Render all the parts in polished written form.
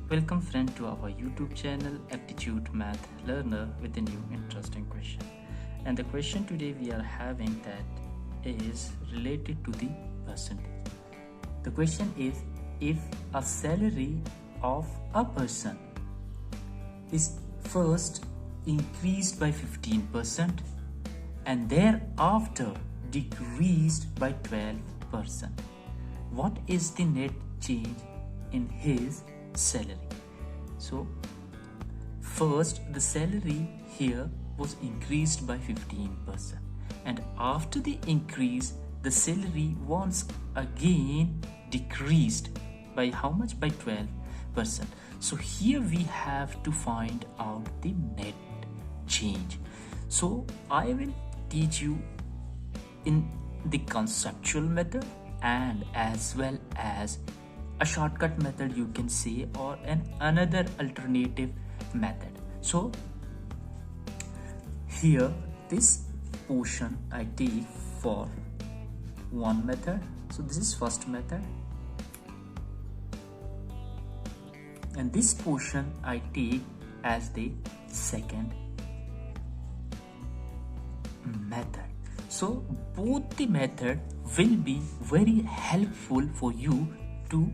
Welcome friend to our YouTube channel Aptitude Math Learner with a new interesting question. And the question today we are having that is related to the percentage. The question is, if a salary of a person is first increased by 15% and thereafter decreased by 12%, what is the net change in his salary? So first the salary here was increased by 15%, and after the increase the salary once again decreased by how much? By 12%. So here we have to find out the net change. So I will teach you in the conceptual method and as well as a shortcut method, you can say, or another alternative method. So here this portion I take for one method. So this is first method, and this portion I take as the second method. So both the method will be very helpful for you to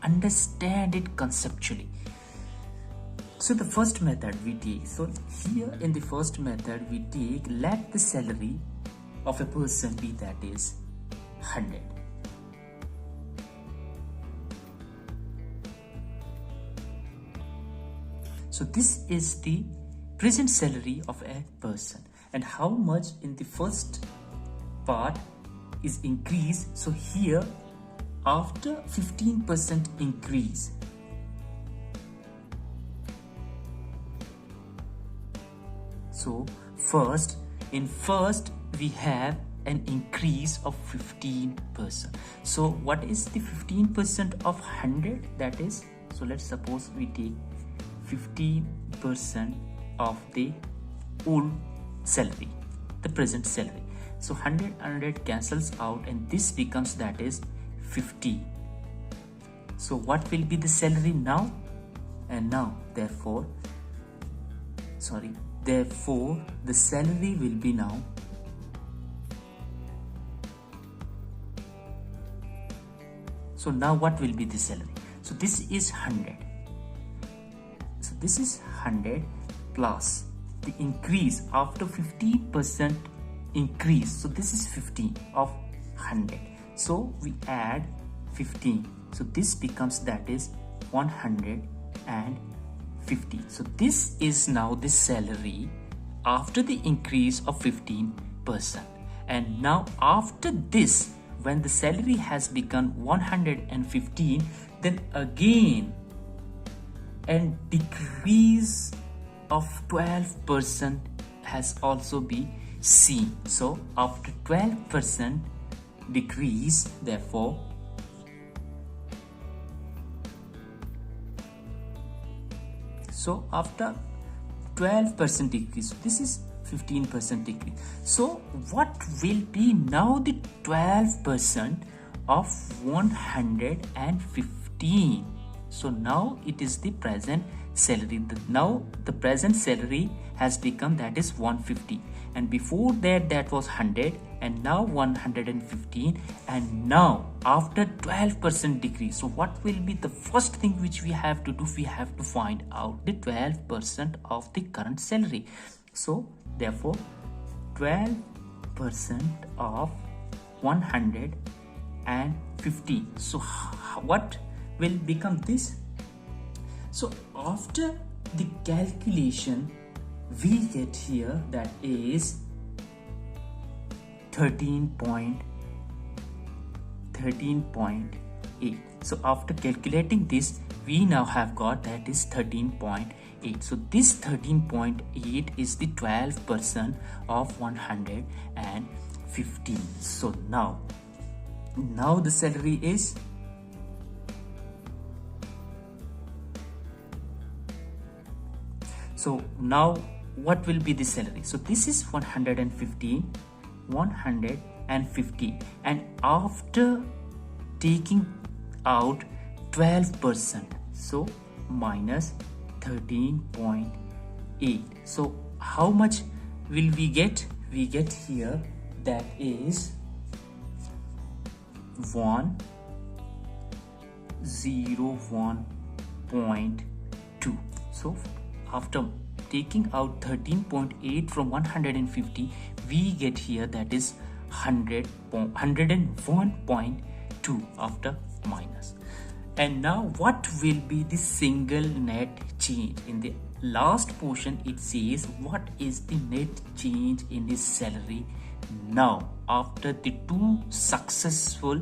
understand it conceptually. So the first method we take, so here in the first method we take, let the salary of a person be that is 100. So this is the present salary of a person, and how much in the first part is increased. So here after 15% increase, so first we have an increase of 15%. So what is the 15% of 100? That is, so let's suppose we take 15% of the old salary, the present salary. So 100 cancels out and this becomes that is 50. So what will be the salary now? And now therefore the salary will be now what will be the salary? So this is 100. So this is 100 plus the increase after 15% increase. So this is 15 of 100. So we add 15. So this becomes that is 150. So this is now the salary after the increase of 15%. And now after this, when the salary has become 115, then again a decrease of 12% has also been seen. So after 12% decrease, therefore so after 12% decrease, this is 15% decrease. So what will be now the 12% of 115? So now it is the present salary. Now the present salary has become that is 150, and before that was 100, and now 115, and now after 12% decrease. So what will be the first thing which we have to do? We have to find out the 12% of the current salary. So therefore 12% of 115. So what will become this? So after the calculation we get here that is 13.8. So after calculating this, we now have got that is 13.8. So this 13.8 is the 12% of 115. So now the salary is so now what will be the salary? So this is 115, and after taking out 12%, So minus 13.8. So how much will we get? We get here that is 101.2. So after taking out 13.8 from 150, we get here that is 101.2 after minus. And now what will be the single net change? In the last portion it says what is the net change in his salary now after the two successful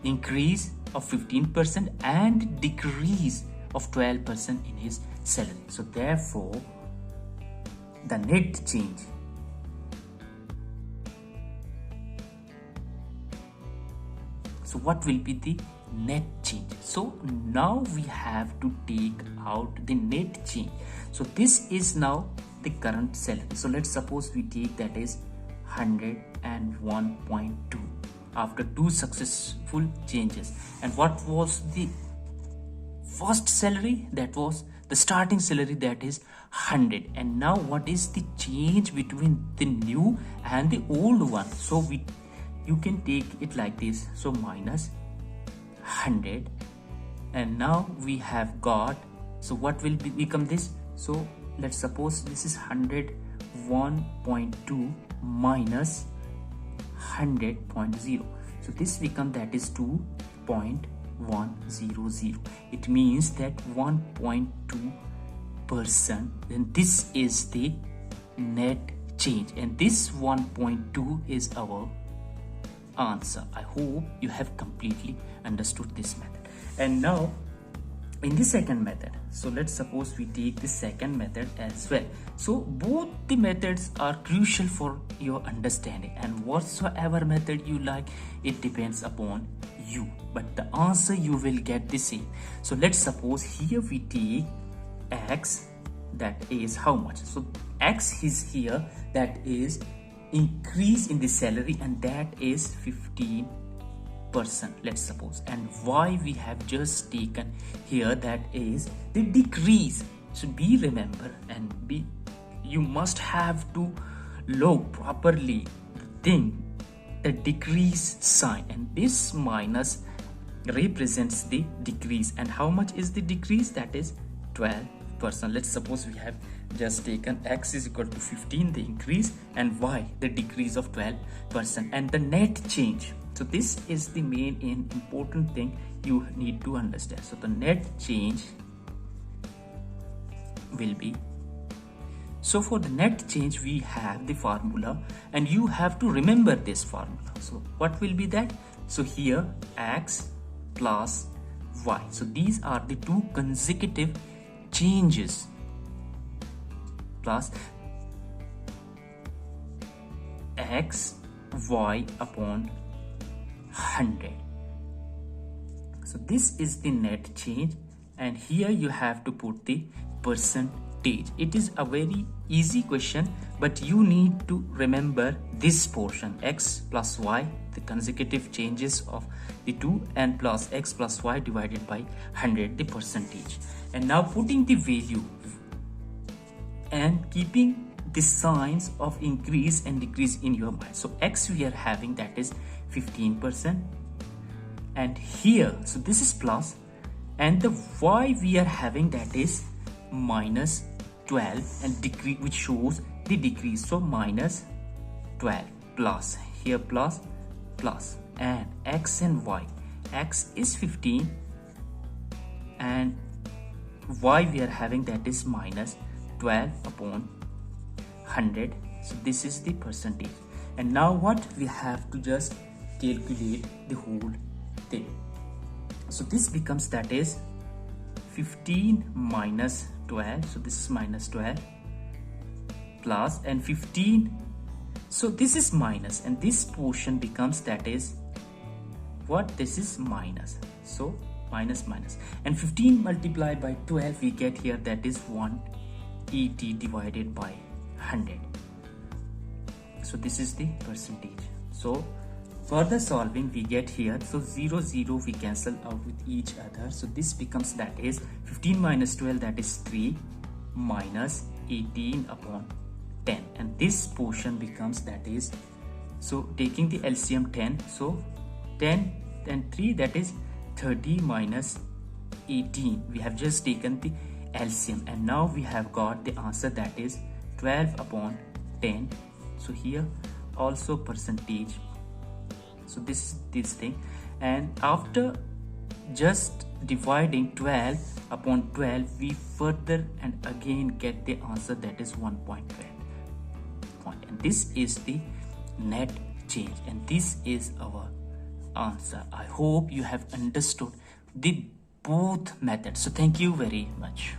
increase of 15% and decrease of 12% in his salary. So therefore the net change so what will be the net change? So now we have to take out the net change. So this is now the current salary. So let's suppose we take that is 101.2 after two successful changes. And what was the first salary? That was the starting salary, that is 100. And now what is the change between the new and the old one? So you can take it like this. So minus 100, and now we have got, so what will become this? So let's suppose this is 101.2 minus 100.0. So this become that is 2.100. It means that 1.2%. Then this is the net change, and this 1.2 is our answer. I hope you have completely understood this method. And now in the second method, so let's suppose we take the second method as well. So both the methods are crucial for your understanding, and whatsoever method you like, it depends upon you, but the answer you will get the same. So let's suppose here we take x, that is how much? So x is here, that is increase in the salary, and that is 15%, let's suppose. And y we have just taken here, that is the decrease. So be remember and be, you must have to look properly the thing, the decrease sign, and this minus represents the decrease. And how much is the decrease? That is 12%. Let's suppose we have just taken x is equal to 15, the increase, and y, the decrease of 12%, and the net change. So this is the main and important thing you need to understand. So the net change will be, so for the net change we have the formula, and you have to remember this formula. So what will be that? So here x plus y. So these are the two consecutive changes, plus x y upon 100. So this is the net change, and here you have to put the percentage. It is a very easy question, but you need to remember this portion, x plus y, the consecutive changes of the two, and plus x plus y divided by 100, the percentage. And now putting the value and keeping the signs of increase and decrease in your mind. So x we are having, that is 15%, and here, so this is plus, and the y we are having, that is minus 12, and decrease, which shows the decrease. So minus 12 plus, here plus, and x and y, x is 15 and y we are having, that is minus 12 upon 100. So this is the percentage. And now what we have to just calculate the whole thing. So this becomes, that is 15 minus 12. So this is minus 12 plus, and 15, so this is minus, and this portion becomes, that is what? This is minus. So minus, and 15 multiplied by 12 we get here, that is 180 divided by 100. So this is the percentage. So Further solving, we get here, so 0 0 we cancel out with each other, so this becomes, that is 15 minus 12, that is 3, minus 18 upon 10, and this portion becomes, that is, so taking the LCM 10, so 10 and 3, that is 30 minus 18. We have just taken the LCM, and now we have got the answer, that is 12 upon 10. So here also percentage, so this thing, and after just dividing 12 upon 12, we further and again get the answer, that is 1.12 point, and this is the net change, and this is our answer. I hope you have understood the both methods. So thank you very much.